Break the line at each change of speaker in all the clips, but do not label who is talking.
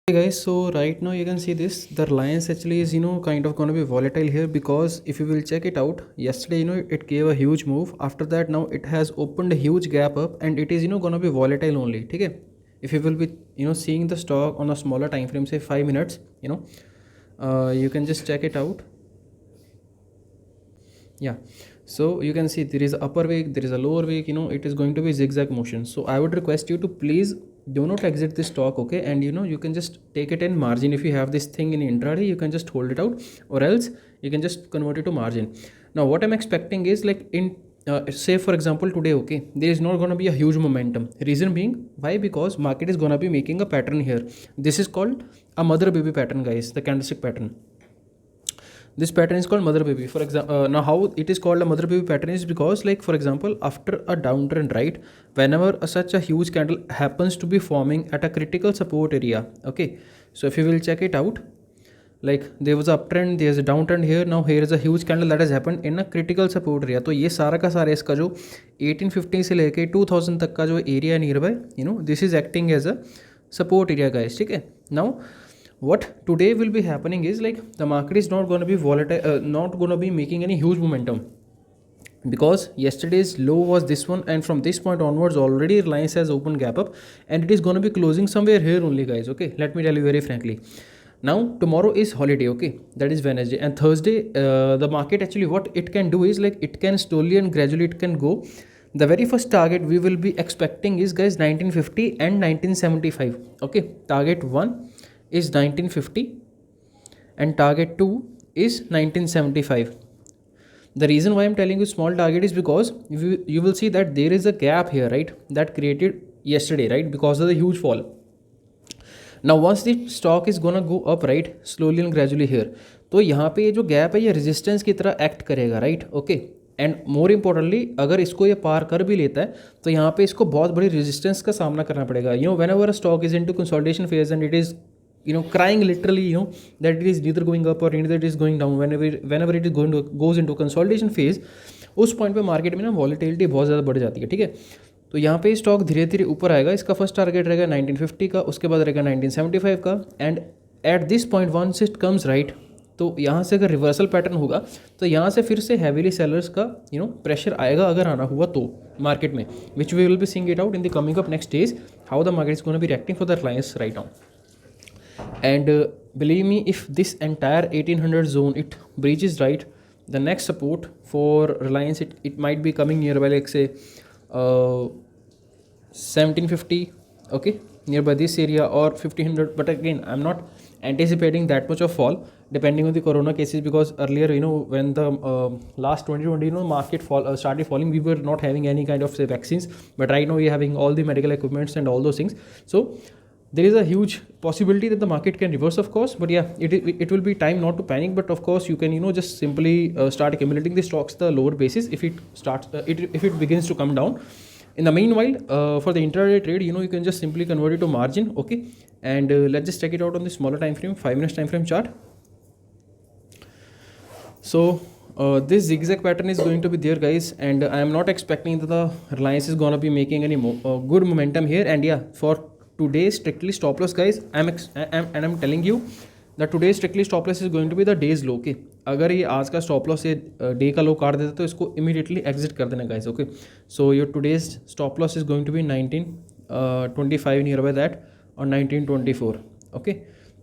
Hey guys, so right now you can see this, the Reliance actually is kind of gonna be volatile here, because if you will check it out, yesterday it gave a huge move. After that, now it has opened a huge gap up and it is gonna be volatile only. Okay, if you will be seeing the stock on a smaller time frame, say 5 minutes, you can just check it out. Yeah, so you can see there is a upper wick, there is a lower wick, it is going to be zigzag motion. So I would request you to please do not exit this stock, okay? And you can just take it in margin. If you have this thing in intraday, you can just hold it out, or else you can just convert it to margin. Now what I'm expecting is, like, in say for example today, okay, there is not going to be a huge momentum. Reason being, why? Because market is going to be making a pattern here. This is called a mother baby pattern, guys, the candlestick pattern. This pattern is called mother baby. For example, now how it is called a mother baby pattern is because, like, for example, after a downtrend, right, whenever such a huge candle happens to be forming at a critical support area, okay, so if you will check it out, like there was a uptrend, there's a downtrend here, now here is a huge candle that has happened in a critical support area. तो ये सारा का सारा इसका जो 1850 से लेके 2000 तक का जो area nearby, this is acting as a support area, guys. ठीक है. Now what today will be happening is, like, the market is not going to be volatile, not going to be making any huge momentum, because yesterday's low was this one, and from this point onwards already Reliance has opened gap up and it is going to be closing somewhere here only, guys. Okay, let me tell you very frankly. Now tomorrow is holiday, okay, that is Wednesday, and Thursday the market actually, what it can do is, like, it can slowly and gradually it can go. The very first target we will be expecting is, guys, 1950 and 1975. Okay, target 1 is 1950 and target 2 is 1975. The reason why I'm telling you small target is because you will see that there is a gap here, right, that created yesterday, right, because of the huge fall. Now once the stock is gonna go up, right, slowly and gradually here, तो यहाँ पे ये जो gap है ये resistance की तरह act करेगा, right. Okay, and more importantly, अगर इसको ये पार कर भी लेता है तो यहाँ पे इसको बहुत बड़ी रेजिस्टेंस का सामना करना पड़ेगा. When ever a stock is into consolidation phase and it is crying literally, that it is neither going up or neither it is going down, whenever it is goes into consolidation phase, उस point पे market में ना volatility बहुत ज़्यादा बढ़ जाती है. ठीक है, तो यहाँ पे स्टॉक धीरे धीरे ऊपर आएगा. इसका फर्स्ट टारगेट रहेगा 1950 का, उसके बाद रहेगा 1975 का, and at this point once it comes, right, तो यहाँ से अगर रिवर्सल पैटर्न होगा तो यहाँ से फिर से हैवीली सेलर्स का प्रेशर आएगा, अगर आना हुआ तो मार्केट में, which we will be seeing it out in the coming up next days, how the market is gonna be reacting for the Reliance right now. And believe me, if this entire 1800 zone it breaches, right, the next support for Reliance, it might be coming nearby, like, say 1750, okay, nearby this area, or 1500. But again, I'm not anticipating that much of fall depending on the corona cases, because earlier, when the last 2020, market started falling, we were not having any kind of, say, vaccines, but right now we are having all the medical equipments and all those things. So there is a huge possibility that the market can reverse, of course, but yeah, it will be time not to panic. But of course you can just simply start accumulating the stocks the lower basis if it starts if it begins to come down. In the meanwhile, for the intraday trade, you can just simply convert it to margin. Okay, and let's just check it out on the smaller time frame, 5 minutes time frame chart. So this zigzag pattern is going to be there, guys, and I am not expecting that the Reliance is gonna be making any good momentum here. And yeah, for today's strictly stop loss, guys, I'm telling you that today's strictly stop loss is going to be the day's low. Okay, अगर ये आज का stop loss ये day का लो काट देता तो इसको immediately exit कर देना, guys. Okay, so your today's stop loss is going to be 1925 nearby that, or 1924. Okay,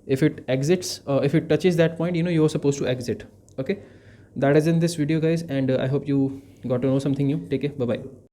if it exits, if it touches that point, you're supposed to exit. Okay, that is in this video, guys, and I hope you got to know something new. Take care, bye bye.